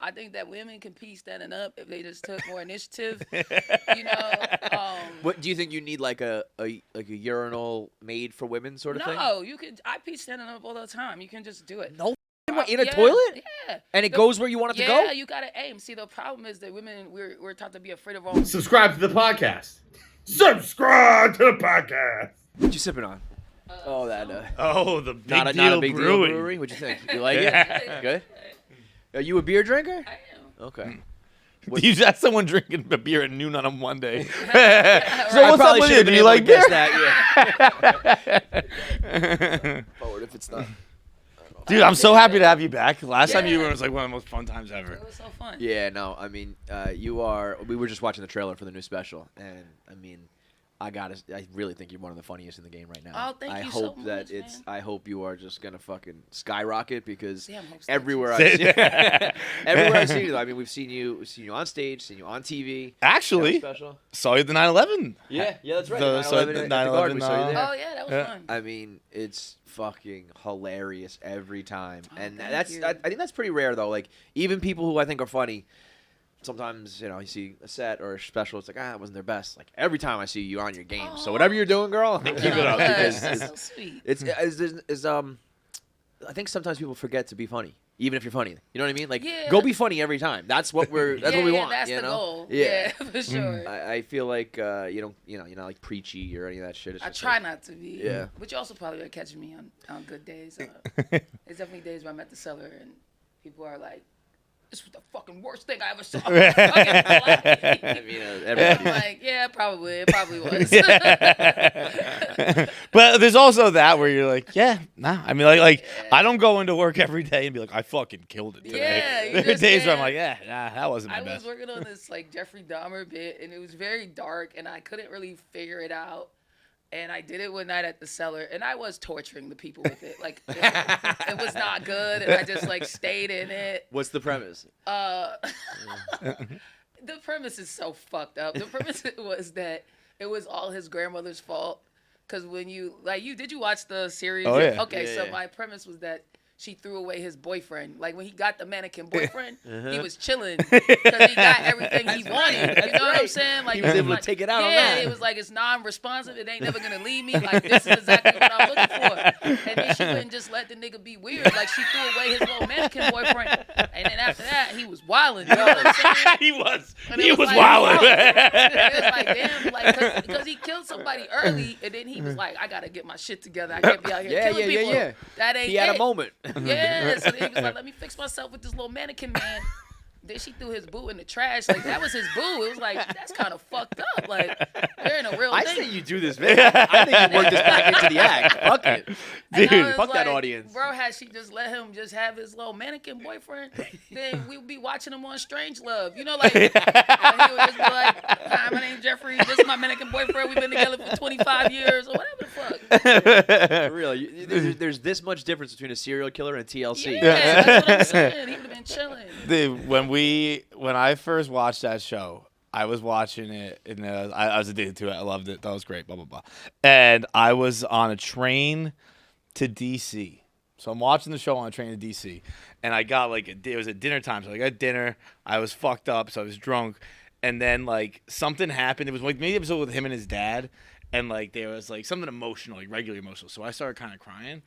I think that women can pee standing up if they just took more initiative. What do you think you need like a urinal made for women sort of thing? No, you could. I pee standing up all the time. You can just do it. No, in a toilet? Yeah. And it goes where you want it to go? Yeah, you gotta aim. See, the problem is that women we're taught to be afraid of our own. Subscribe to the podcast. Subscribe to the podcast. What you sipping on? The big not deal a big deal brewing. brewery. What'd you think? You like it? Good. Are you a beer drinker? I am. Okay. You had someone drinking a beer at noon on a Monday. So what's up with you? Do you like beer? Forward if it's not. Dude, I'm so happy to have you back. Last time you were, it was like one of the most fun times ever. It was so fun. Yeah, no, I mean, you are. We were just watching the trailer for the new special, and I mean, I really think you're one of the funniest in the game right now. Oh, thank you so much, man. I hope you are just gonna fucking skyrocket because Damn, everywhere I see you, I mean, we've seen you on stage, seen you on TV. Actually, Special. saw you at the 9/11. Yeah, that's right. The 9/11 at the Guard, we saw you there. Oh yeah, that was fun. I mean, it's fucking hilarious every time, and thank you. I think that's pretty rare though. Like even people who I think are funny. Sometimes, you see a set or a special, it's like, it wasn't their best. Like, every time I see you on your game. So whatever you're doing, girl, keep it up. Because that's so sweet. I think sometimes people forget to be funny, even if you're funny. You know what I mean? Like, go be funny every time. That's what what we want. That's the goal. Yeah, for sure. I feel like you're not like preachy or any of that shit. It's I just try not to be. Yeah. But you also probably are catching me on good days. There's definitely days where I'm at the cellar and people are like, this was the fucking worst thing I ever saw. I mean, I'm like, yeah, probably. It probably was. But there's also that where you're like, I mean, like I don't go into work every day and be like, I fucking killed it today. Yeah, There are days where I'm like, that wasn't my best. I was working on this like Jeffery Dahmer bit, and it was very dark, and I couldn't really figure it out. And I did it one night at the cellar, and I was torturing the people with it. Like, it was not good, and I just, like, stayed in it. What's the premise? The premise is so fucked up. The premise was that it was all his grandmother's fault. Because when did you watch the series? Oh, yeah. Okay, so my premise was that she threw away his boyfriend. Like, when he got the mannequin boyfriend, he was chilling because he got everything he wanted. You know what I'm saying? Like, he was able to take it out on that. Yeah, it was like, it's non-responsive. It ain't never going to leave me. Like, this is exactly what I'm looking for. And then she wouldn't just let the nigga be weird. Like, she threw away his little mannequin boyfriend. And then after that, he was wilding. You know what I'm saying? He was like, wilding. It was like, damn, like, because he killed somebody early, and then he was like, I got to get my shit together. I can't be out here killing people. Yeah. That ain't He had a moment. Yeah, so he was like, let me fix myself with this little mannequin man. Then she threw his boo in the trash. Like, that was his boo. It was like, that's kind of fucked up. Like, they're in a real thing. I say you do this, man. I think you work this back into the act. Fuck it. Dude, fuck that audience. Bro, had she just let him just have his little mannequin boyfriend, then we would be watching him on Strange Love. You know, like, he would just be like, hi, my name's Jeffrey. This is my mannequin boyfriend. We've been together for 25 years or whatever the fuck. For real. There's this much difference between a serial killer and TLC. Yeah, that's what I'm saying. He would have been chilling. Dude, when I first watched that show, I was watching it, and I was addicted to it. I loved it. That was great, blah, blah, blah. And I was on a train to D.C. So I'm watching the show on a train to D.C. And I got, it was at dinner time. So I got dinner. I was fucked up, so I was drunk. And then, something happened. It was maybe an episode with him and his dad. And, there was, something emotional, regularly emotional. So I started kind of crying,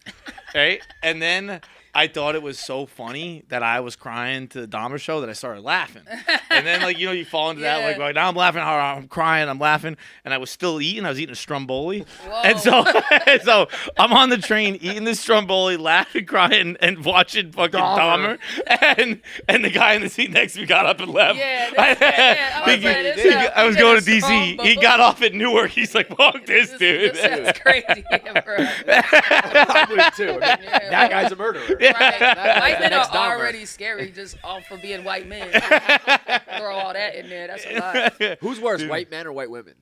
right? And then I thought it was so funny that I was crying to the Dahmer show that I started laughing. And then, you fall into that, now I'm laughing, I'm crying, I'm laughing. And I was still eating. I was eating a Stromboli. Whoa. And so I'm on the train eating this Stromboli, laughing, crying, and watching fucking Dahmer. And the guy in the seat next to me got up and left. I was going to D.C. He got off at Newark. He's like, fuck this dude. This sounds crazy. I would too. I mean, that guy's a murderer. Right. White men are already scary just off for being white men. Throw all that in there. That's a lot. Who's worse, white men or white women?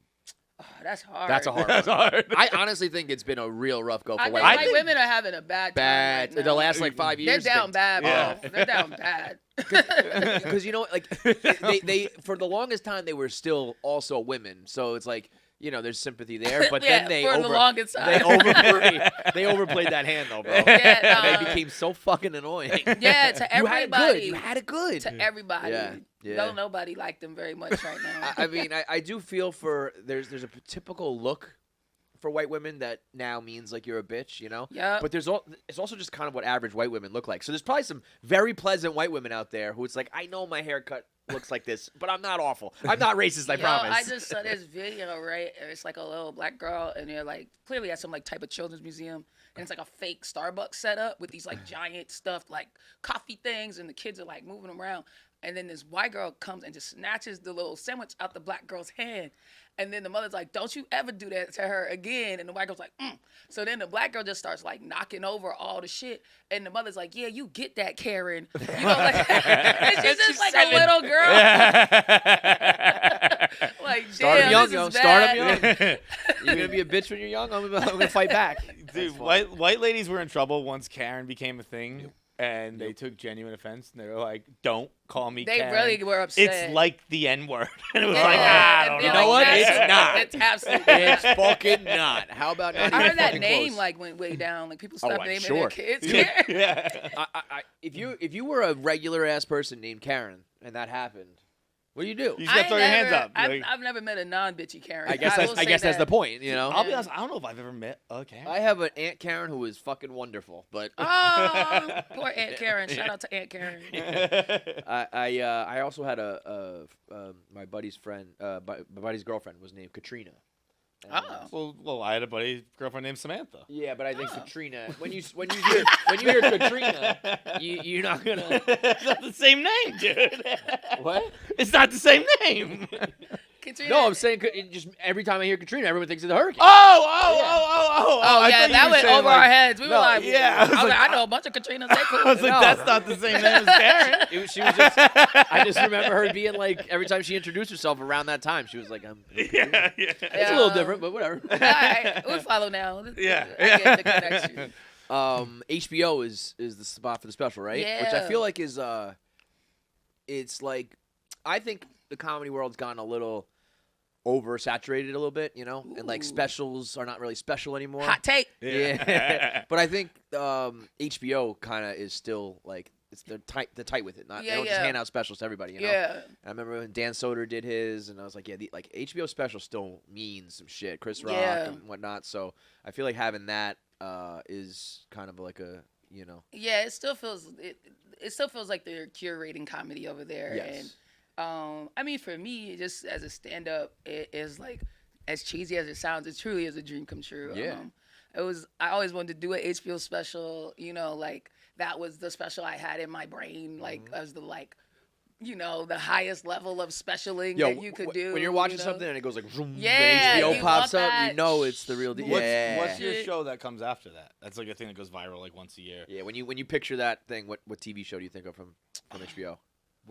Oh, that's hard. That's a hard one. That's hard. I honestly think it's been a real rough go for I think white white women are having a bad time. Right now. The last 5 years. They're down bad, bro. Yeah. They're down bad. Because they for the longest time they were still also women. So it's like you know, there's sympathy there. But Yeah, then they for the longest time. they overplayed that hand though, bro. Yeah, And they became so fucking annoying. Yeah, to everybody. You had it good. To everybody. Yeah. No, nobody liked them very much right now. I mean, I do feel for there's a typical look for white women that now means like you're a bitch, you know? Yeah. But it's also just kind of what average white women look like. So there's probably some very pleasant white women out there who it's like, I know my haircut looks like this, but I'm not awful. I'm not racist, I promise. I just saw this video, right? It's like a little black girl, and they're like clearly at some like type of children's museum, and it's like a fake Starbucks setup with these like giant stuffed like coffee things, and the kids are like moving around. And then this white girl comes and just snatches the little sandwich out the black girl's hand. And then the mother's like, don't you ever do that to her again. And the white girl's like, So then the black girl just starts like knocking over all the shit. And the mother's like, yeah, you get that, Karen. You know, like, and she's just like a little girl. Like, Start damn, young, this yo. is Start bad. them young. You're going to be a bitch when you're young? I'm going to fight back. Dude, white ladies were in trouble once Karen became a thing. And they took genuine offense, and they were like, "Don't call me They Karen. really were upset. It's like the N-word." And it was Yeah, like, I don't and know. You know what? that's- It's not. It's absolutely It's not. fucking not. How about not I even heard that fucking name close? like went way down. Like people Oh, stopped I'm naming sure. their kids. Yeah. If you were a regular ass person named Karen and that happened, what do you do? You just gotta throw your hands up. Like, I've never met a non-bitchy Karen. I guess will say that's the that. point, you know. I'll be honest, I don't know if I've ever met a Karen. I have an Aunt Karen who is fucking wonderful, but Oh, poor Aunt Karen. Shout out to Aunt Karen. I also had my buddy's friend, my buddy's girlfriend was named Katrina. And- Well, I had a buddy girlfriend named Samantha. Yeah, but I think Katrina. When you hear Katrina, you're not gonna. It's not the same name, dude. What? It's not the same name. Katrina. No, I'm saying just every time I hear Katrina, everyone thinks it's a hurricane. Oh, Oh I yeah, thought you that were went saying, over like- our heads. We were No, like, yeah, I was like, I know a bunch of Katrinas. They cool. I was like, No. that's not the same name as Karen. She was just. I just remember her being like every time she introduced herself around that time, she was like, Yeah. It's a little different, but whatever. All right, we'll follow now. Yeah. I get the connection. HBO is the spot for the special, right? Which I Yeah. feel like is it's like I think the comedy world's gotten a little oversaturated a little bit, you know, and like Ooh. specials are not really special anymore. Hot take. Yeah, but I think HBO kind of is still like they're tight with it. They don't just hand out specials to everybody. You know? Yeah. I remember when Dan Soder did his, and I was like, yeah, like HBO special still means some shit. Chris Rock Yeah. and whatnot. So I feel like having that is kind of like a, you know. Yeah, it still feels like they're curating comedy over there. Yes. And I mean, for me, just as a stand-up, it is like as cheesy as it sounds, it truly is a dream come true. Yeah. I always wanted to do an HBO special. You know, like that was the special I had in my brain, like as the like. You know, the highest level of specialing that you could do. When you're watching you know? something and it goes like, zoom, Yeah, the HBO you pops want up, that. you know it's the real deal. What's Yeah. your show that comes after that? That's like a thing that goes viral like once a year. Yeah, when you picture that thing, what TV show do you think of from HBO?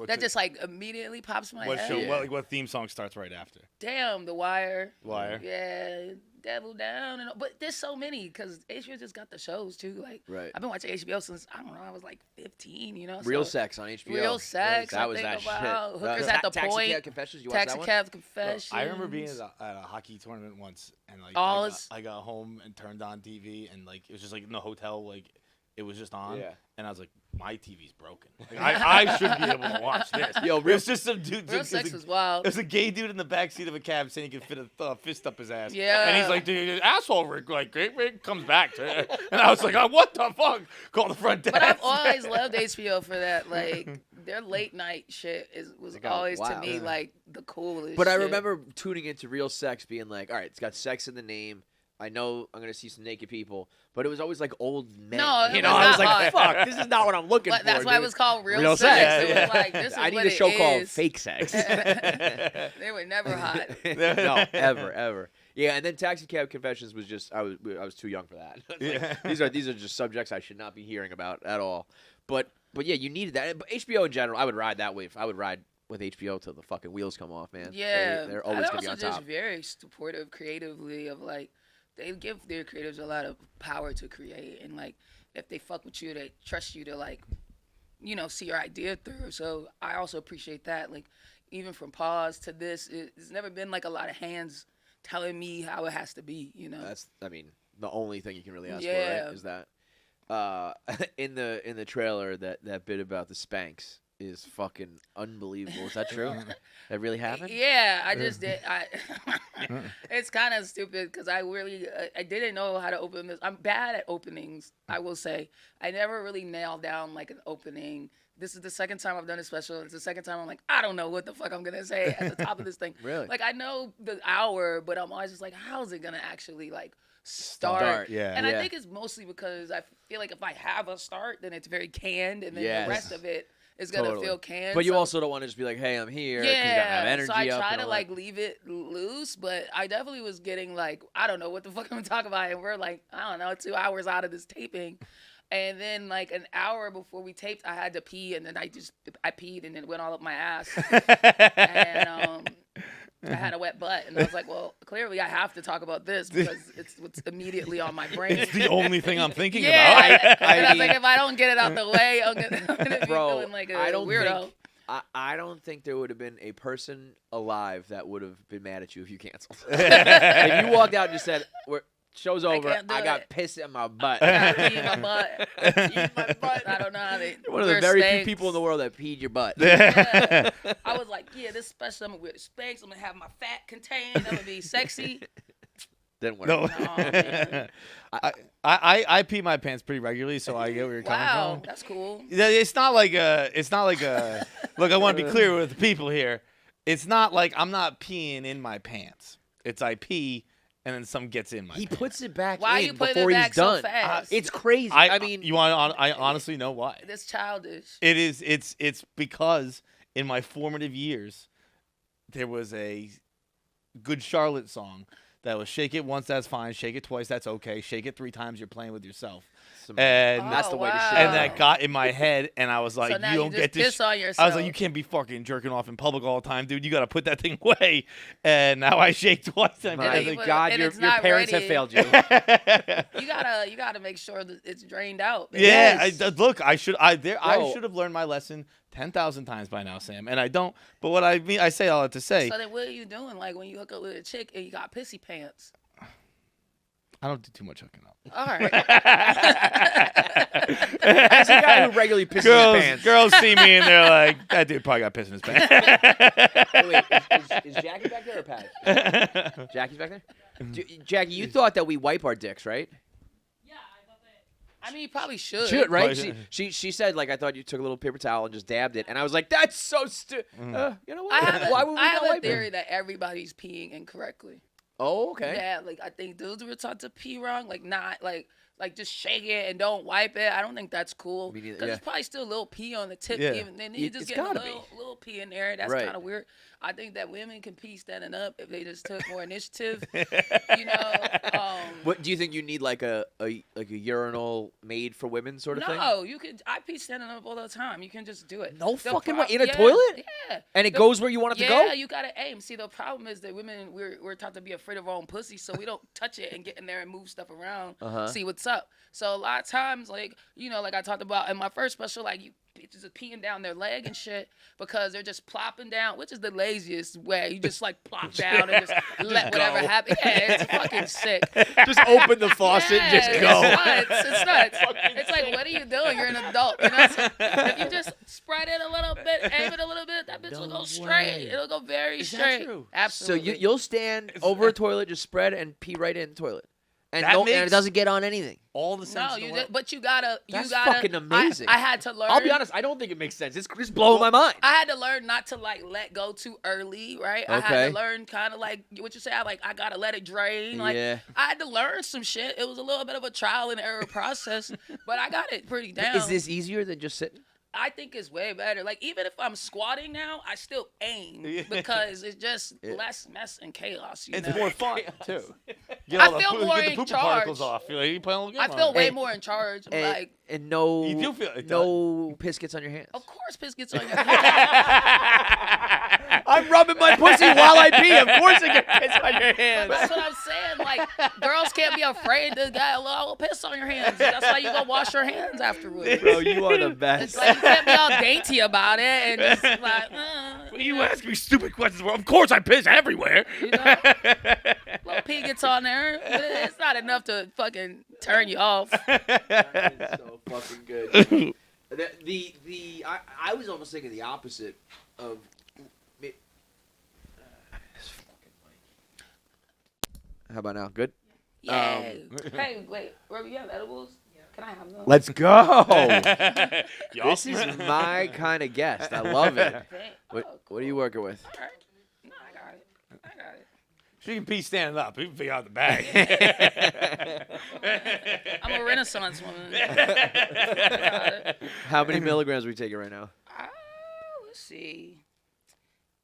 That just like immediately pops in my what head. show? Yeah. What theme song starts right after? Damn, The Wire. Wire. Yeah, Devil Down, and but there's so many because HBO just got the shows too. Like, Right. I've been watching HBO since I don't know, I was like 15. You know, Real so, Sex on HBO. Real Sex. That I was think that about shit. Hookers at the Taxi Point. Cab Confessions. You watched Taxi that one? Cab Confessions. I remember being at a hockey tournament once, and like Oh, I got home and turned on TV, and like it was just like in the hotel, like it was just on, Yeah. and I was like, my TV's broken. Like, I should be able to watch this. Yo, It was just some dude. Real it Sex was was wild. There's a gay dude in the back seat of a cab saying he could fit a fist up his ass. Yeah. And he's like, dude, your asshole Rick, like, Rick comes back to it. And I was like, oh, what the fuck? Call the front desk. But I've always loved HBO for that. Like their late night shit was They got always to wild. me like the coolest. But I shit. remember tuning into Real Sex being like, all right, it's got sex in the name. I know I'm going to see some naked people. But it was always like old men. No, it you know, was I was not like, hot. fuck, this is not what I'm looking But for. that's why it dude. was called Real, Real Sex. Sex. It Yeah. was like, this is I need what a show it called is. Fake Sex. They were never hot. No, ever. Yeah, and then Taxi Cab Confessions was just I was too young for that. It's like, these are just subjects I should not be hearing about at all. But yeah, you needed that. But HBO in general, I would ride that wave. I would ride with HBO till the fucking wheels come off, man. Yeah, they're always and gonna be on also top. just very supportive creatively of like they give their creatives a lot of power to create, and like if they fuck with you, they trust you to like see your idea through. So I also appreciate that. Like even from Pause to this, it's never been like a lot of hands telling me how it has to be. You know. That's, I mean, the only thing you can really ask for, Yeah. right? Is that in the trailer that bit about the Spanx is fucking unbelievable. Is that true? That really happened? Yeah, I just did. It's kind of stupid because I really I didn't know how to open this. I'm bad at openings, I will say. I never really nailed down like an opening. This is the second time I've done a special. It's the second time I'm like, I don't know what the fuck I'm gonna say at the top of this thing. Really? Like I know the hour, but I'm always just like, how's it gonna actually like start? Yeah. And I think it's mostly because I feel like if I have a start, then it's very canned, and then Yes. the rest of it is gonna Totally. feel canned. But you so- also don't want to just be like, hey, I'm here. 'cause you don't have energy so I up try and to all like that. leave it loose, but I definitely was getting like, I don't know what the fuck I'm talking about, and we're like, I don't know, 2 hours out of this taping, and then like an hour before we taped, I had to pee, and then I peed, and then it went all up my ass, and I had a wet butt, and I was like, well, clearly I have to talk about this because it's what's immediately on my brain. It's the only thing I'm thinking Yeah, about. and I was mean- like, if I don't get it out the way, I'm gonna be Bro, feeling like a I don't weirdo. think I don't think there would have been a person alive that would have been mad at you if you canceled. If you walked out and just said, show's over, can't do I got it. piss in my butt. I gotta pee in my butt. I don't know how they. You're one of the wear very few Spanx. people in the world that peed your butt. Yeah. I was like, yeah, this special. I'm gonna wear the Spanx. I'm gonna have my fat contained. I'm gonna be sexy. Didn't work. No. Oh, man. I pee my pants pretty regularly, so I get where you're coming Wow, from. that's cool. It's not like a. Look, I want to be clear with the people here. It's not like I'm not peeing in my pants. It's I pee and then some gets in my. He pants. puts it back Why in you putting before it he's back so done. fast? It's crazy. I mean, you want? I honestly know why. That's childish. It is. It's because in my formative years, there was a Good Charlotte song that was "Shake it once, that's fine. Shake it twice, that's okay. Shake it 3 times, you're playing with yourself." And that's the way to shit. and that got in my head, and I was like, So now "You you don't just get this." piss on I yourself. was like, "You can't be fucking jerking off in public all the time, dude. You got to put that thing away." And now I shake twice. And My then you put it- God, and your it's not parents ready. have failed you. You gotta make sure that it's drained out. Yeah, Yes. look, I should Bro. have learned my lesson 10,000 times by now, Sam, and I don't. But what I mean, I say all that to say, So then, what are you doing? Like when you hook up with a chick and you got pissy pants. I don't do too much hooking up. All right. As a guy who regularly pisses his pants. Girls see me and they're like, "That dude probably got pissed in his pants." Wait, is Jackie back there or Pat? Jackie's back there? Jackie, you thought that we wipe our dicks, right? I mean, you probably should. Should, right? Probably She said, like, I thought you took a little paper towel and just dabbed it. And I was like, that's so stupid. You know what? Why would we I not have a wipe theory it? that everybody's peeing incorrectly. Oh, okay. Yeah, like I think dudes were taught to pee wrong, like not like just shake it and don't wipe it. I don't think that's cool Me neither, because yeah. there's probably still a little pee on the tip. Yeah. Even then, you It's just get a gotta be. little pee in there. That's Right. kind of weird. I think that women can pee standing up if they just took more initiative. You know. What do you think you need, like a urinal made for women sort of thing? No, you could. I pee standing up all the time. You can just do it. No The fucking pro- way. In a yeah, toilet? Yeah. And it The- goes where you want it to go? Yeah, you gotta aim. See, the problem is that women we're taught to be afraid of our own pussy, so we don't touch it and get in there and move stuff around, see what's up. So a lot of times, like like I talked about in my first special, like you bitches are peeing down their leg and shit because they're just plopping down, which is the laziest way. You just like plop down and just let whatever happen. Yeah, it's fucking sick. Just open the faucet and just Yeah, go. It's nuts. It's like, what are you doing? You're an adult. You know? So if you just spread it a little bit, aim it a little bit, that bitch will go straight. It'll go very Is that straight. true? So Absolutely. you'll stand over a toilet, just spread and pee right in the toilet. And, That and it makes- doesn't get on anything. All the sense no, in the you world. just, but you gotta. That's you gotta. fucking amazing. I had to learn. I'll be honest, I don't think it makes sense. It's just blowing my mind. I had to learn not to like let go too early, right? I had Okay. to learn kind of like what you say. I gotta let it drain. Like Yeah. I had to learn some shit. It was a little bit of a trial and error process, but I got it pretty down. Is this easier than just sitting? I think it's way better. Like even if I'm squatting now, I still aim because it's just less mess and chaos. You It's know? more fun too. Get I all the feel poo- more get the in poop particles charge. off. You play a little game I on feel it. way And- more in charge. And, Like, and no, You do feel it no piss gets on your hands. of course, piss gets on your hands. I'm rubbing my pussy while I pee. Of course it gets piss on your hands. That's what I'm saying. Like, girls can't be afraid to get a little piss on your hands. That's why you go wash your hands afterwards. Bro, you are the It's best. like you can't be all dainty about it and just like, You ask me stupid questions. Well, of course I piss everywhere. you know? Little pee gets on there, but it's not enough to fucking turn you off. That is so fucking good. I was almost thinking the opposite of. This fucking mic. How about now? Good. Yeah. Hey, wait. Ruby, you have edibles? Yeah. Can I have them? Let's go. This is my kind of guest. I love it. What are you working with? All right. No, I got it. She can pee standing up. You can figure out the bag. I'm a Renaissance woman. How many milligrams are we taking right now? Let's see.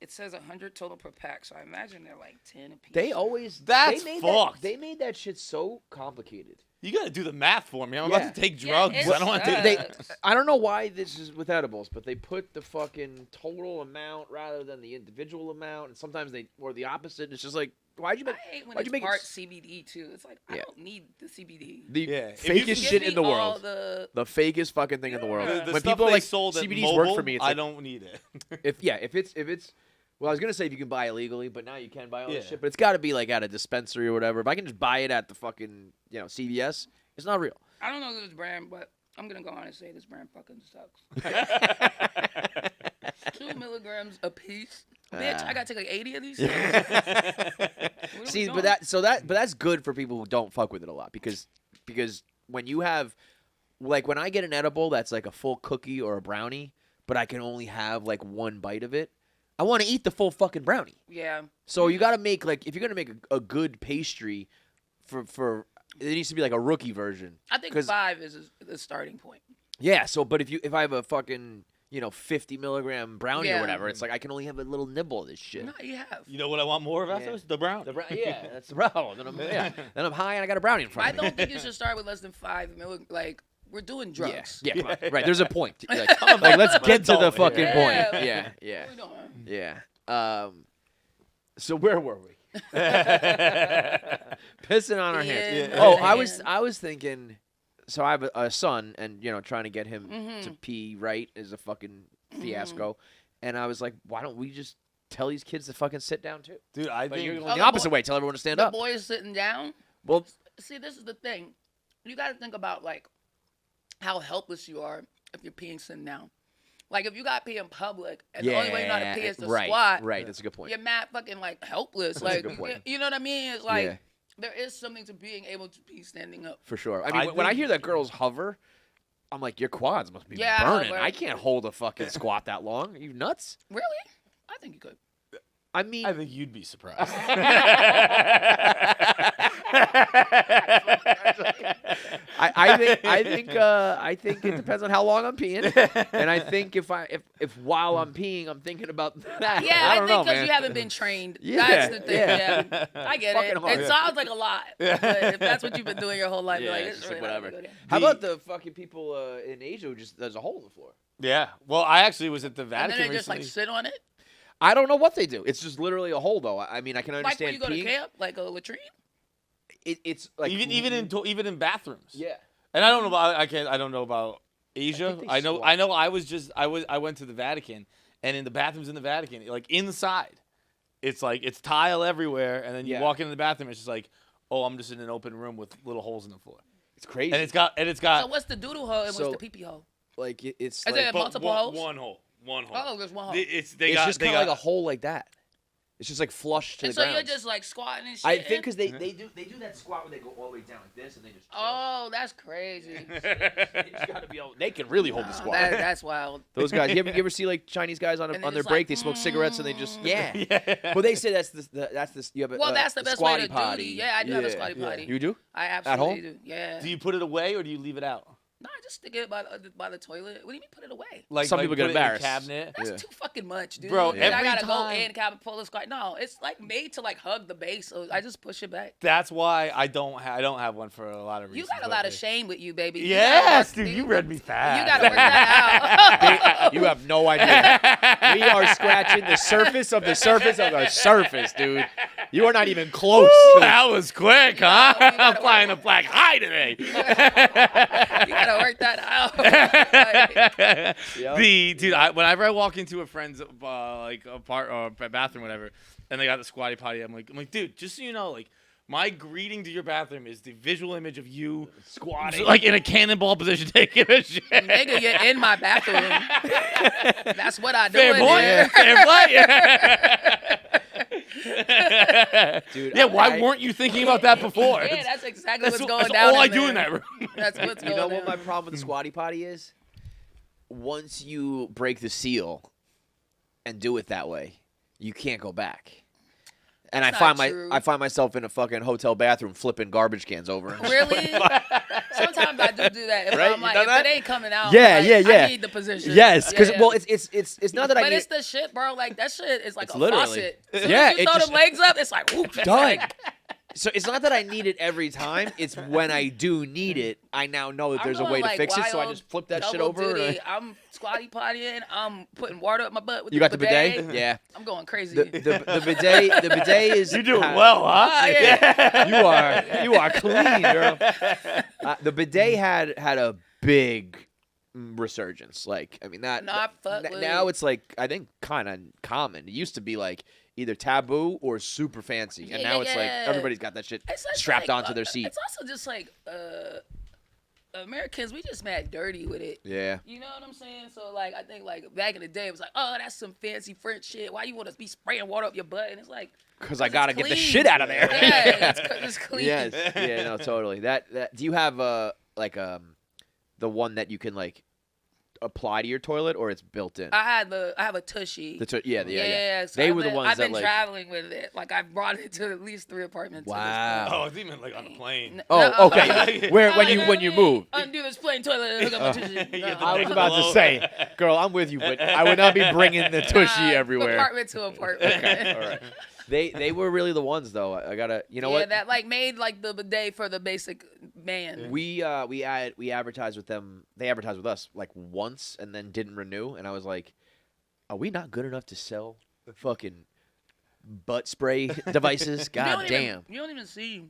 It says 100 total per pack, so I imagine they're like 10 apiece. That's fucked. They made that shit so complicated. You got to do the math for me. I'm about to take drugs. it's I don't want to do that. I don't know why this is with edibles, but they put the fucking total amount rather than the individual amount, and sometimes or the opposite. It's just like, why'd you make? I hate when why'd it's you make part CBD too. It's like I don't need the CBD. The If fakest you shit give in the me all world. the- The fakest fucking thing in the world. The When stuff people they like sold at CBDs mobile, work for me, it's I like, don't need it. if it's well, I was gonna say if you can buy it legally, but now you can buy all this Yeah. shit. But it's got to be like at a dispensary or whatever. If I can just buy it at the fucking CVS, it's not real. I don't know this brand, but I'm gonna go on and say this brand fucking sucks. 2 milligrams a piece. Bitch, I gotta take like 80 of these things. See, but that's good for people who don't fuck with it a lot because when you have like when I get an edible that's like a full cookie or a brownie, but I can only have like one bite of it, I want to eat the full fucking brownie. Yeah. So you got to make like if you're gonna make a good pastry for it needs to be like a rookie version. I think 5 is the starting point. Yeah. So, but if I have a fucking 50 milligram brownie or Yeah. whatever, it's like I can only have a little nibble of this shit. No, you have. You know what I want more of after Yeah. this? The brown. Yeah, that's the problem. Then I'm high and I got a brownie in front I of me. don't think you should start with less than 5 milligrams. Like we're doing drugs. Yeah, come on. Right. There's a point. Like, let's get to the fucking Yeah. point. Yeah. What are we doing? Yeah. So where were we? Pissing on our hands. Yeah. Oh, Yeah. I was thinking. So I have a son, and trying to get him Mm-hmm. to pee right is a fucking fiasco. And I was like, why don't we just tell these kids to fucking sit down too? Dude, I But you're think going the opposite way. Tell everyone to stand The up. boys sitting down. Well, See, this is the thing. You got to think about like how helpless you are if you're peeing sitting down. Like if you got pee in public and the only way you know how to pee is to squat. Right, that's a good point. You're mad fucking like helpless. That's a Like good point. you know what I mean? It's like Yeah. there is something to being able to pee standing up. For sure. I mean, when I hear that girls hover, I'm like, your quads must be Yeah, burning. hover. I can't hold a fucking squat that long. Are you nuts? Really? I think you could. I mean, I think you'd be surprised. I think it depends on how long I'm peeing, and I think if while I'm peeing, I'm thinking about that. Yeah, I don't know, think because man. you haven't been trained. Yeah, That's the thing. yeah. Yeah. I get Fucking it. hard. It sounds like a lot. But if that's what you've been doing your whole life, Yeah, you're like, it's it's just really like not whatever. gonna go How about the fucking people in Asia who just there's a hole in the floor? Yeah. Well, I actually was at the And Vatican then they just recently. like sit on it. I don't know what they do. It's just literally a hole, though. I mean, I can Like understand when you go to peeing. camp, like a latrine. It's like even in bathrooms. yeah. And I don't know about I don't know about Asia. think they I know squat. I went to the Vatican, and in the bathrooms in the Vatican, like inside, it's like it's tile everywhere, and then you Yeah. walk into the bathroom, it's just like, oh, I'm just in an open room with little holes in the floor, It's crazy. and it's got So what's the doodle hole and So- what's the pee-pee hole? like it's Is like it multiple holes? one hole. Oh, there's one hole. It's it's just kind of like a hole like that. It's just like flush to And the so ground. you're just like squatting and shit. I think because they do that squat where they go all the way down like this and they just. Oh, that's crazy. They just gotta be able, they can really hold the squat. That's wild. Those guys, you ever see like Chinese guys on And on they their just break? like, They smoke cigarettes and they just yeah. Yeah. Well, they say that's the you have a, Well, that's the a best way squatty to do potty. it. Yeah, I do have a squatty potty. You do? I home? absolutely do. Yeah. Do you put it away or do you leave it out? No, I just stick it by the toilet. What do you mean put it away? Like Some people put get it in a embarrassed. cabinet. That's Yeah. too fucking much, dude. Bro, Like, I every gotta go time- in, cabin, pull the squat. No, it's like made to like hug the base, so I just push it back. That's why I don't have one for a lot of reasons. You got a lot of lately. shame with you, baby. You Yes, gotta work- dude, you read me fast. You gotta work that out. You have no idea. We are scratching the surface of the surface of the surface, dude. You are not even close. That was quick, huh? you gotta I'm flying a black high today. You gotta gotta work that out. Whenever I walk into a friend's bathroom, whatever, and they got the squatty potty, I'm like, dude, just so you know, like. My greeting to your bathroom is the visual image of you squatting, like in a cannonball position, taking a shit. Nigga, you're in my bathroom. That's what I do. Fair point. Fair play. Dude, why weren't you thinking about that before? Yeah, that's exactly what's going that's down. all I in do there. in that room. That's what's going You know on. what my problem with the squatty potty is? Once you break the seal and do it that way, you can't go back. And That's I not true. find myself in a fucking hotel bathroom flipping garbage cans over. Really? Sometimes I do that. If Right? I'm like, You if done that? it ain't coming out, Yeah, like, yeah. I need the position. Yes, because Yeah. well, it's not that I But need. it's the shit, bro. Like that shit is like It's a literally- faucet. So Yeah, you it throw just- them legs up, it's like whoop, Done. like, So it's not that I need it every time. It's when I do need it, I now know that I'm there's a going, way to like, fix it. So I wild just flip that shit double over. and duty. I'm squatty pottying. I'm putting water up my butt with you got the bidet? Yeah. I'm going crazy. The bidet is. You're doing well, huh? Ah, yeah. You are clean, girl. The bidet had a big resurgence. Like, I mean that. Nah, fuck with now it. it's like I think kind of common. It used to be like either taboo or super fancy, and Yeah, now it's like yeah. everybody's got that shit It's just strapped like, onto their seat. It's also just like Americans, we just mad dirty with it. Yeah. You know what I'm saying? So like I think like back in the day it was like, oh, that's some fancy French shit. Why you want to be spraying water up your butt? And it's like, Because I it's gotta get the clean. shit out of there. Yeah, it's clean. Yes. Yeah. No. Totally. That. Do you have the one that you can like apply to your toilet, or it's built in? I have a tushy. Yeah. So They were the ones I've that been like. traveling with it. Like I've brought it to at least 3 apartments. Wow. Oh, I think meant like on a plane. Oh, okay. Where when you move? Undo this plain toilet and hook up my tushy. I was about to say, girl, I'm with you, but I would not be bringing the tushy everywhere. Apartment to apartment. Okay. All right. They were really the ones though. I gotta. You know yeah, what? that like made like the bidet for the basic man. We advertised with them. They advertised with us like once and then didn't renew. And I was like, are we not good enough to sell fucking butt spray devices? God damn. You don't even see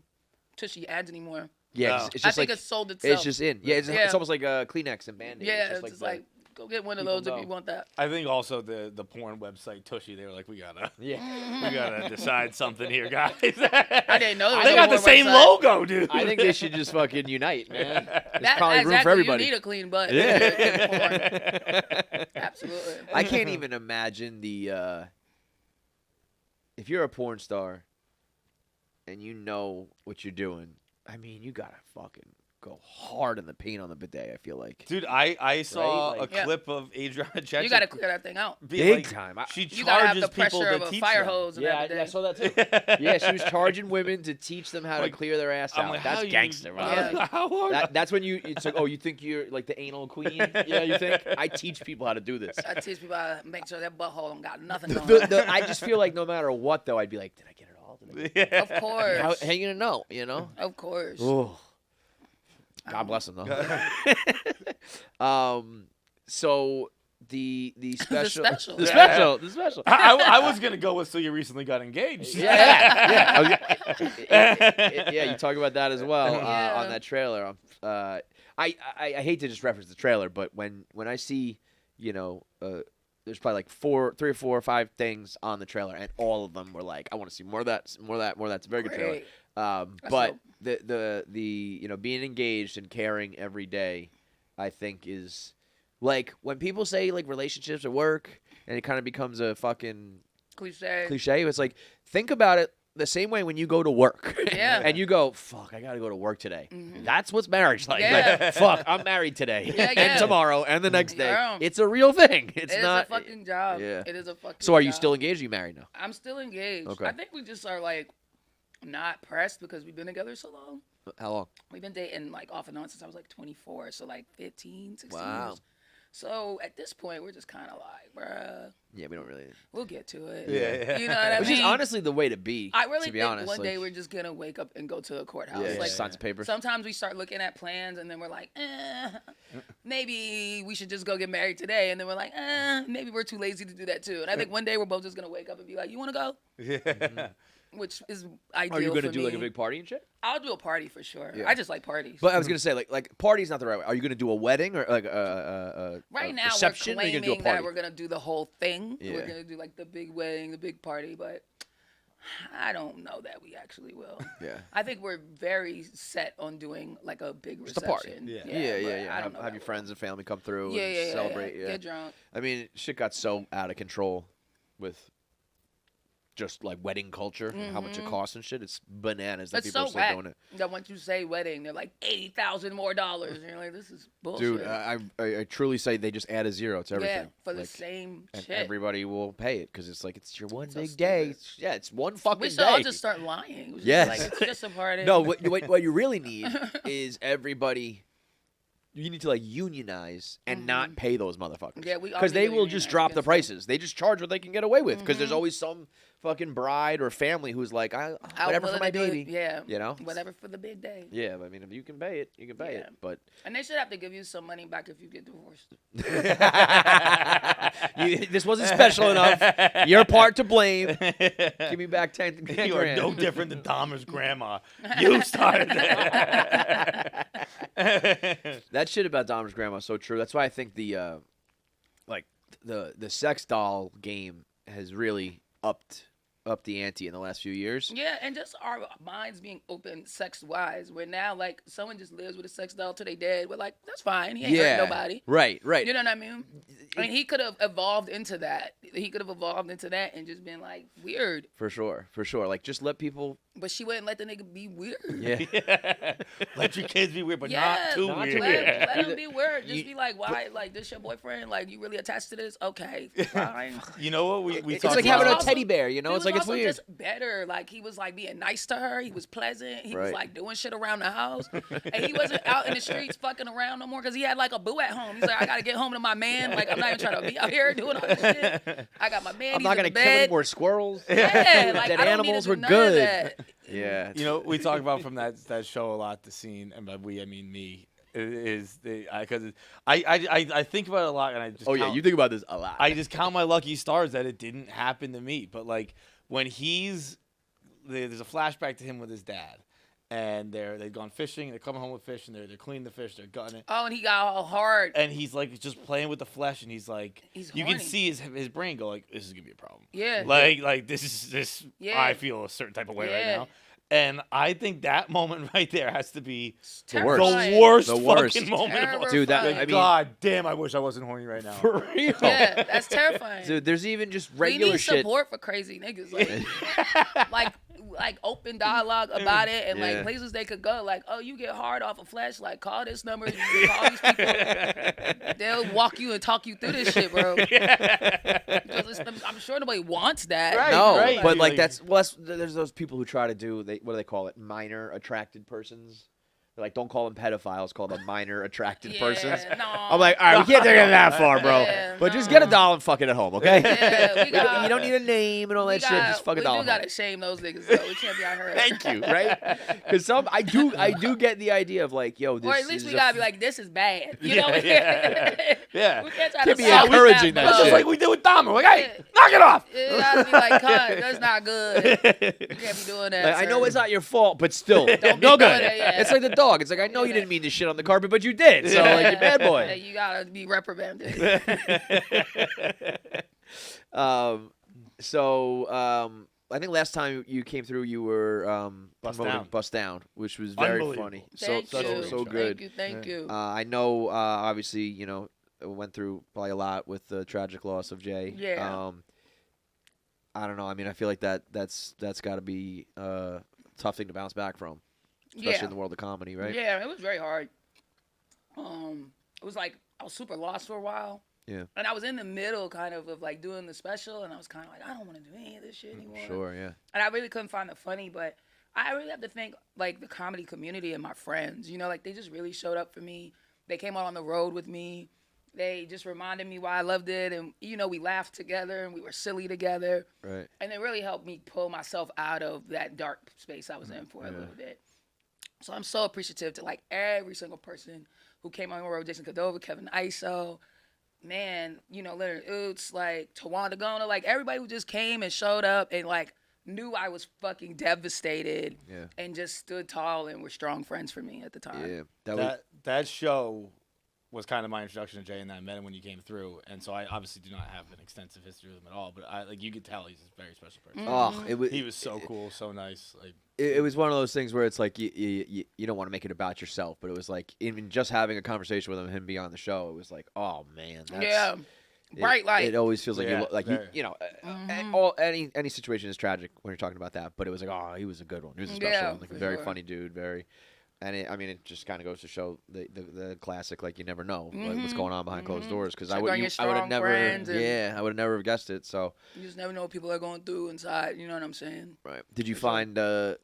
tushy ads anymore. Yeah, No. it's I just think like it's sold itself. it's just in. Yeah, it's almost like a Kleenex and Band-Aid. yeah, it's it's just like, go get one of people those if know. you want that. I think also the porn website Tushy, they were like, we gotta yeah. decide something here, guys. I didn't know there was They a got the porn same website. logo, dude. I think they should just fucking unite, man. There's That, probably room exactly, for everybody. You need a clean butt. Yeah. Porn. Absolutely. I can't even imagine the if you're a porn star and you know what you're doing. I mean, you gotta fucking go hard in the paint on the bidet. I feel like Dude, I saw Right? Like- a clip of Adriana Chechik. You got to clear that thing out. big time. She You got to have charges the people pressure to of a teach fire them. hose and Yeah, everything. I saw that too. Yeah, she was charging women to teach them how Like, to clear their ass I'm out. like, That's how you- gangster, bro. Yeah. How hard? That's when it's like, oh, you think you're like the anal queen? Yeah, you think? I teach people how to do this. I teach people how to make sure that butthole don't got nothing going I just feel like no matter what, though, I'd be like, did I get it all? Did I Of course. How you gonna know? You know? Of course. Oh, God bless him though. So the special, special. the Yeah. special, the special. I was gonna go with so you recently got engaged. Yeah. Yeah, you talk about that as well Yeah. on that trailer. I hate to just reference the trailer, but when I see, there's probably like 3 or 4 or 5 things on the trailer, and all of them were like, I want to see more of that, more of that, more of that. It's a very good trailer. Great. But the being engaged and caring every day, I think is like when people say like relationships or work, and it kind of becomes a fucking Cliche. It's like, think about it the same way when you go to work. Yeah. And you go, fuck, I gotta go to work today. Mhm. That's what's marriage like. Yeah. Like, fuck, I'm married today. Yeah, And yeah. tomorrow and the next day. Yeah. It's a real thing. It's It is not a fucking job. Yeah. It is a fucking So are you job. still engaged or are you married now? I'm still engaged. Okay. I think we just are like not pressed because we've been together so long. How long? We've been dating like off and on since I was like 24, so like 15, 16 Wow. years. So at this point, we're just kind of like, bruh, Yeah, we don't really. we'll get to it. Yeah. You know what I Which mean? is honestly the way to be. I really to be think honest. one like, day we're just gonna wake up and go to the courthouse. yeah, Like sign some papers. sometimes we start looking at plans and then we're like, maybe we should just go get married today. And then we're like, maybe we're too lazy to do that too. And I think one day we're both just gonna wake up and be like, you want to go? Yeah. which is ideal. Are you going gonna do like a big party and shit? I'll do a party for sure. Yeah. I just like parties. But I was gonna say like party's not the right way. Are you gonna do a wedding or like a right now reception? we're Or are you claiming gonna do a party? that we're gonna do the whole thing. Yeah. We're gonna do like the big wedding, the big party, but I don't know that we actually will. Yeah. I think we're very set on doing like a big Just a reception. party. Yeah. but I don't know Have that your we friends and family come through will. and Yeah, celebrate. Yeah. Get drunk. I mean, shit got so out of control with just like wedding culture, and how much it costs and shit. It's bananas that It's people so are still whack doing it. that once you say wedding, they're like $80,000 more. And you're like, this is bullshit. Dude, I truly say they just add a zero to everything. yeah, for the Like, same and shit. everybody will pay it because it's like it's your one So big day. stupid. It's one fucking We should day. all just start lying. We should Yes. be like, it's just a party. No, what you really need is everybody. You need to like unionize and not pay those motherfuckers. Yeah, we all because need they to will just unionize drop the against them. prices. They just charge what they can get away with because there's always some fucking bride or family who's like, I'm whatever for willing my to do it. baby. Yeah. You know? Whatever for the big day. Yeah, but I mean, if you can pay it, you can pay it. But And they should have to give you some money back if you get divorced. this wasn't special enough. You're part to blame. Give me back 10 You are grand. no different than Dahmer's grandma. You started that. That shit about Dahmer's grandma is so true. That's why I think the sex doll game has really upped the ante in the last few years. Yeah, and just our minds being open sex-wise. Where now, like, someone just lives with a sex doll till they dead. We're like, that's fine. He ain't hurt nobody. Right. You know what I mean? I mean, he could have evolved into that. He could have evolved into that and just been, like, weird. For sure. Like, just let people. But she wouldn't let the nigga be weird. Yeah. Let your kids be weird, but Yeah, not too not weird. too weird. Let him be weird. Just be like, why? Like, this your boyfriend? Like, you really attached to this? Okay, fine. You know what we It's talked like about? having a also- teddy bear, you know? He It's was like it's also weird. just better. Like, he was like being nice to her. He was pleasant. He was Right. like doing shit around the house, and he wasn't out in the streets fucking around no more because he had like a boo at home. He's like, I gotta get home to my man. Like, I'm not even trying to be out here doing all this shit. I got my man. I'm he's not in going to the kill any bed. more squirrels. Yeah, like Dead I don't animals need were to do none of good. that. Yeah. You know, we talk about from that show a lot. The scene, and by we I mean me, is because I think about it a lot, and I just You think about this a lot. I just count my lucky stars that it didn't happen to me. But like when there's a flashback to him with his dad, and they've gone fishing, they're coming home with fish, and they're cleaning the fish, they're gutting it. Oh, and he got all hard. And he's like just playing with the flesh, and he's like, He's you can horny. see his brain go like, this is gonna be a problem. Yeah. Like this. Yeah. I feel a certain type of way right Yeah. now. And I think that moment right there has to be The worst. Terrifying. the worst The worst. fucking moment of all. Terrifying. Dude, that, Like, I mean, God damn, I wish I wasn't horny right now. for real. Yeah, that's terrifying. Dude, there's even just We regular need shit. support for crazy niggas. Like open dialogue about it and Yeah. like places they could go. Like, oh, you get hard off a flash. Like, call this number. You can call these people. They'll walk you and talk you through this shit, bro. Because I'm sure nobody wants that. Right. No, right. but like Like- there's those people who try to do what do they call it? Minor attracted persons. They're like, don't call them pedophiles, call them minor attracted Yeah, persons. no. I'm like, all right, we can't take it that far, bro. Yeah, but just no. get a doll and fuck it at home, okay? Yeah, we got- you don't need a name and all that shit. Just fuck a doll. We at do home. gotta shame those niggas though. We can't be out here. Thank you, right? Because I do get the idea of like, yo, this Or at least is we gotta be like, this is bad. You know? Yeah. We can't try Can't to be solve encouraging that, that Just shit. like we did with Dahmer. Like, hey, Yeah. knock it off. It gotta be like, God, that's not good. You can't be doing that. Like, I know sir. it's not your fault, but still, Don't no be good. doing it, yeah. It's like the dog. It's like, I know you didn't mean to shit on the carpet, but you did. So like, you're bad Yeah, boy. you gotta be reprimanded. I think last time you came through, you were Bust promoting Down. Bust Down, which was very Unbelievable. funny. Thank so you. so good. Thank you. I know, obviously, you know, went through probably a lot with the tragic loss of Jay. Yeah. I don't know. I mean, I feel like that's got to be a tough thing to bounce back from, especially in the world of comedy, right? Yeah, it was very hard. It was like I was super lost for a while. Yeah. And I was in the middle kind of like doing the special, and I was kind of like, I don't want to do any of this shit anymore. Sure, yeah. And I really couldn't find the funny, but I really have to thank like the comedy community and my friends. You know, like they just really showed up for me. They came out on the road with me. They just reminded me why I loved it, and you know, we laughed together and we were silly together. Right. And it really helped me pull myself out of that dark space I was in for a little bit. So I'm so appreciative to like every single person who came on the road. Jason Cordova, Kevin Iso, man, you know, Leonard Oots, like Tawanda Gona, like everybody who just came and showed up and like knew I was fucking devastated Yeah. and just stood tall and were strong friends for me at the time. Yeah. That show was kind of my introduction to Jay, and I met him when you came through, and so I obviously do not have an extensive history with him at all, but you could tell he's a very special person. Oh, He was so cool, so nice. Like it was one of those things where it's like you don't want to make it about yourself, but it was like even just having a conversation with him being on the show, it was like, oh man, that's, bright light. It always feels like any situation is tragic when you're talking about that, but it was like, oh, he was a good one. He was a special one, like a very funny dude, very. And it just kind of goes to show the classic, like you never know what's going on behind closed doors, because I would have never guessed it. So you just never know what people are going through inside. You know what I'm saying? Right. Did you find I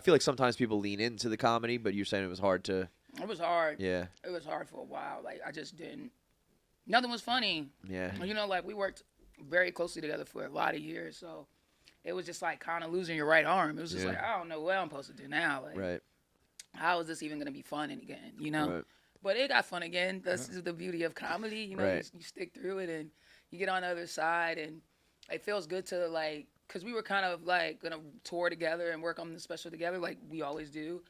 feel like sometimes people lean into the comedy, but you're saying it was hard to. It was hard. Yeah. It was hard for a while. Like I just didn't. Nothing was funny. Yeah. You know, like we worked very closely together for a lot of years, so it was just like kind of losing your right arm. It was just like I don't know what I'm supposed to do now. Like, right. How is this even gonna be fun again? You know, Right. But it got fun again. That's the beauty of comedy. You know, Right. you stick through it and you get on the other side, and it feels good to like, cause we were kind of like gonna tour together and work on the special together, like we always do,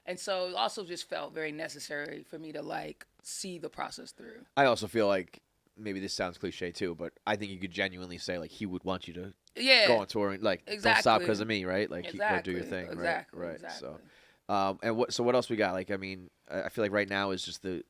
and so it also just felt very necessary for me to like see the process through. I also feel like maybe this sounds cliche too, but I think you could genuinely say like he would want you to go on touring, like don't stop because of me, right? Like go do your thing, right? So. So what else we got? Like, I mean, I feel like right now is just the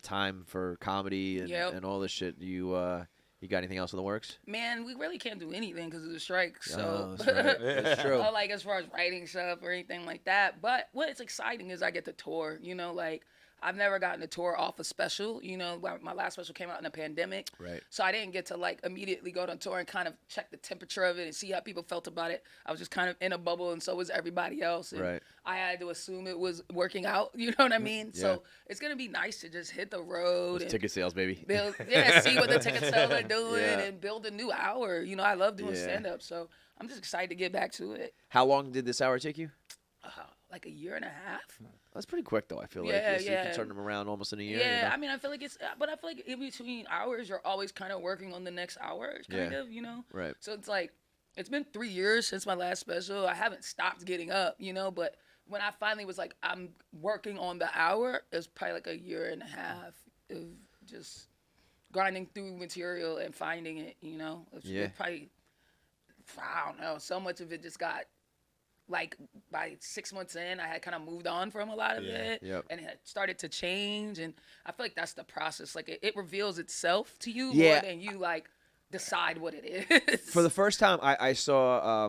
time for comedy and all this shit. You got anything else in the works? Man, we really can't do anything because of the strike. So that's right. That's true. Like as far as writing stuff or anything like that. But what's exciting is I get to tour. You know, like I've never gotten a tour off a special. You know, my last special came out in a pandemic. Right. So I didn't get to like immediately go on tour and kind of check the temperature of it and see how people felt about it. I was just kind of in a bubble, and so was everybody else. And right. I had to assume it was working out. You know what I mean? Yeah. So it's gonna be nice to just hit the road. And ticket sales, baby. See what the ticket sales are doing and build a new hour. You know, I love doing stand up, so I'm just excited to get back to it. How long did this hour take you? Like a year and a half. That's pretty quick, though. I feel like you can turn them around almost in a year. Yeah, you know? I mean, I feel like but I feel like in between hours, you're always kind of working on the next hour, kind of, you know. Right. So it's like it's been 3 years since my last special. I haven't stopped getting up, you know. But when I finally was like, I'm working on the hour, it was probably like a year and a half of just grinding through material and finding it, you know. It probably, I don't know. So much of it just got. Like by 6 months in, I had kind of moved on from a lot of it, and it had started to change. And I feel like that's the process. Like it reveals itself to you more than you like decide what it is. For the first time, I saw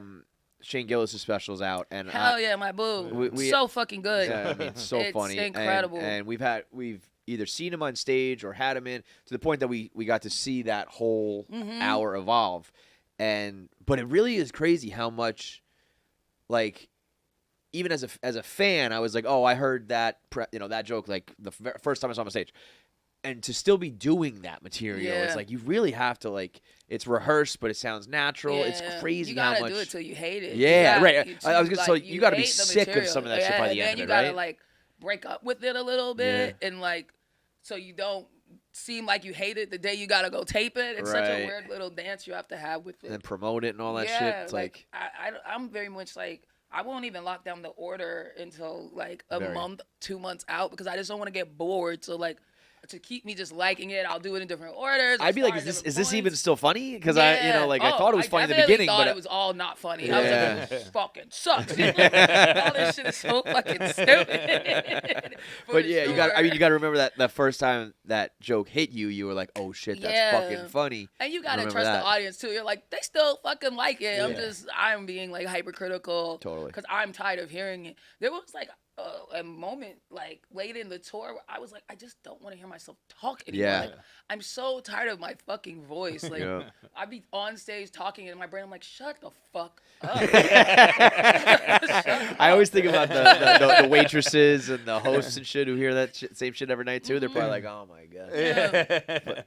Shane Gillis' specials out, and hell yeah, my boo, so fucking good. Yeah, I mean, it's so funny, incredible. And we've either seen him on stage or had him in to the point that we got to see that whole hour evolve, but it really is crazy how much. Like, even as a fan, I was like, oh, I heard that that joke like the first time I saw him on stage, and to still be doing that material, it's like you really have to like it's rehearsed, but it sounds natural. It's crazy how much. You gotta do it till you hate it. Yeah, right. I was gonna say you gotta be sick of some of that shit by the end of it, right? You gotta like break up with it a little bit, and like so you don't seem like you hate it the day you gotta go tape it. It's such a weird little dance you have to have with it. And promote it and all that shit. It's like I'm very much like I won't even lock down the order until like a month, 2 months out because I just don't want to get bored. So like to keep me just liking it, I'll do it in different orders. I'd be like, is this even still funny? Because I thought it was funny in the beginning, but it was all not funny. I was like, this fucking sucks. All this shit is so fucking stupid. But yeah, you got to remember that first time that joke hit you, you were like, oh shit, that's fucking funny. And you gotta trust the audience too. You're like, they still fucking like it. I'm being like hypercritical. Totally. Because I'm tired of hearing it. There was like a moment like late in the tour where I was like, I just don't want to hear myself talk anymore. Like, I'm so tired of my fucking voice. Like I'd be on stage talking and in my brain I'm like, shut the fuck up. I always think about the waitresses and the hosts and shit who hear that same shit every night too. They're probably like, oh my god.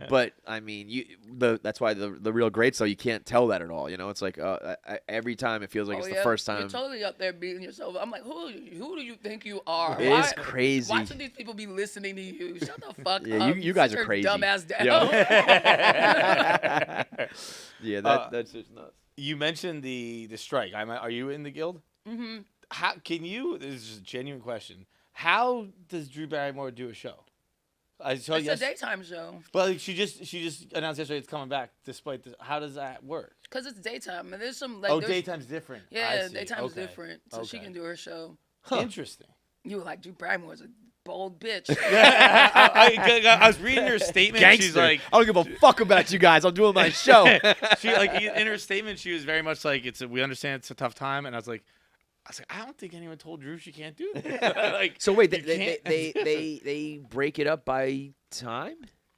But I mean, that's why the real greats though, you can't tell that at all. You know, it's like every time it feels like it's the first time. You're totally up there beating yourself. I'm like, who do you think think you are? It is crazy. Why should these people be listening to you? Shut the fuck Yeah, up. you guys Sit are your crazy. Dumbass down. Yeah, that's just nuts. You mentioned the strike. Are you in the guild? Mm-hmm. How can you? This is a genuine question. How does Drew Barrymore do a show? I saw It's a daytime show. Well, she just announced yesterday it's coming back. Despite this, how does that work? Because it's daytime. And there's some like. Oh, there's- daytime's different. I Yeah, see. daytime's Okay. different. So she Okay. can do her show. Interesting. You were like, Drew Barrymore's a bold bitch. I was reading her statement. Gangster. She's like, I don't give a fuck about you guys. I'm doing my show. she like in her statement, she was very much like, we understand it's a tough time, and I was like, I don't think anyone told Drew she can't do that. Like, So wait, you can't- they break it up by time,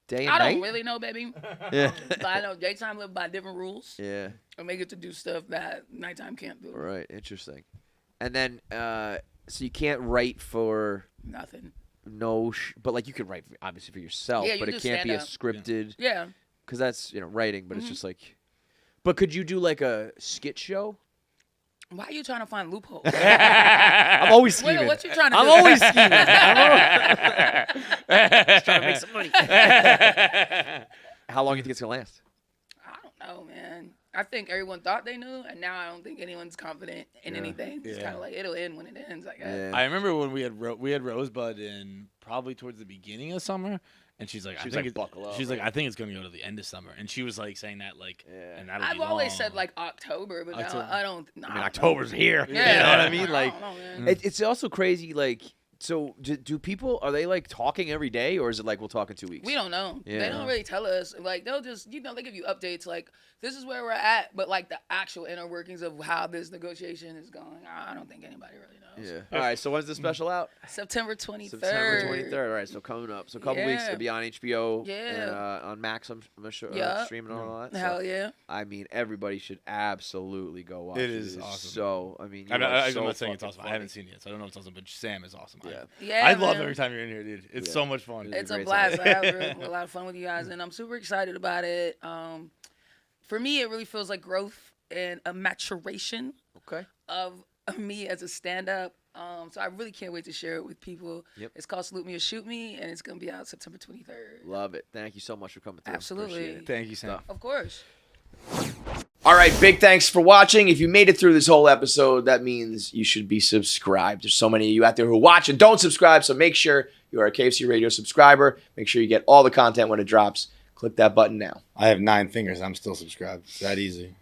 day and I night. don't really know, baby. Yeah. But I know daytime live by different rules. Yeah. And they get to do stuff that nighttime can't do. Right. Interesting. And then, so you can't write for Nothing. but like you can write obviously for yourself, Yeah, you but do it can't be a stand-up. scripted Yeah. because that's writing, but it's Mm-hmm. just like. But could you do like a skit show? Why are you trying to find loopholes? I'm always scheming. Wait, what you trying to I'm do? always scheming. Just trying to make some money. How long do you think it's gonna last? I don't know, man. I think everyone thought they knew, and now I don't think anyone's confident in anything. It's Yeah. kind of like it'll end when it ends, I guess. Yeah. I remember when we had Rosebud in probably towards the beginning of summer, and she's like, She was like, buckle up, She's like, right? I think it's gonna go to the end of summer, and she was like saying that like, Yeah. and that'll I've be always long. said like October, but October. now I don't. I mean, October's here. Yeah. You know what I mean? Like, don't know, man. it's also crazy. Like, so do people are they like talking every day, or is it like we'll talk in 2 weeks? We don't know. Yeah. They don't really tell us. Like they'll just, they give you updates. Like this is where we're at, but like the actual inner workings of how this negotiation is going, I don't think anybody really knows. Yeah. All right. So when's the special out? September 23rd. September 23rd. All right. So coming up. So a couple weeks. Yeah. It'll be on HBO. Yeah. And on Max. I'm sure Yeah. streaming and all that. Hell so, yeah. I mean, everybody should absolutely go watch It it. is It awesome. So I mean, I'm you are not so saying it's fucking awesome. I haven't funny. seen it yet, so I don't know if it's awesome. But Sam is awesome. Yeah. Yeah. I love man. every time you're in here, dude. It's Yeah. so much fun. It is It's a great blast. time. I have a lot of fun with you guys, and I'm super excited about it. For me, it really feels like growth and a maturation Okay. of me as a stand-up. So I really can't wait to share it with people. Yep. It's called Salute Me or Shoot Me, and it's going to be out September 23rd. Love it. Thank you so much for coming through. Absolutely. Appreciate it. Thank you, Sam. Stuff. Of course. All right, big thanks for watching. If you made it through this whole episode, that means you should be subscribed. There's so many of you out there who watch and don't subscribe, so make sure you are a KFC Radio subscriber. Make sure you get all the content when it drops. Click that button now. I have 9 fingers. I'm still subscribed. It's that easy.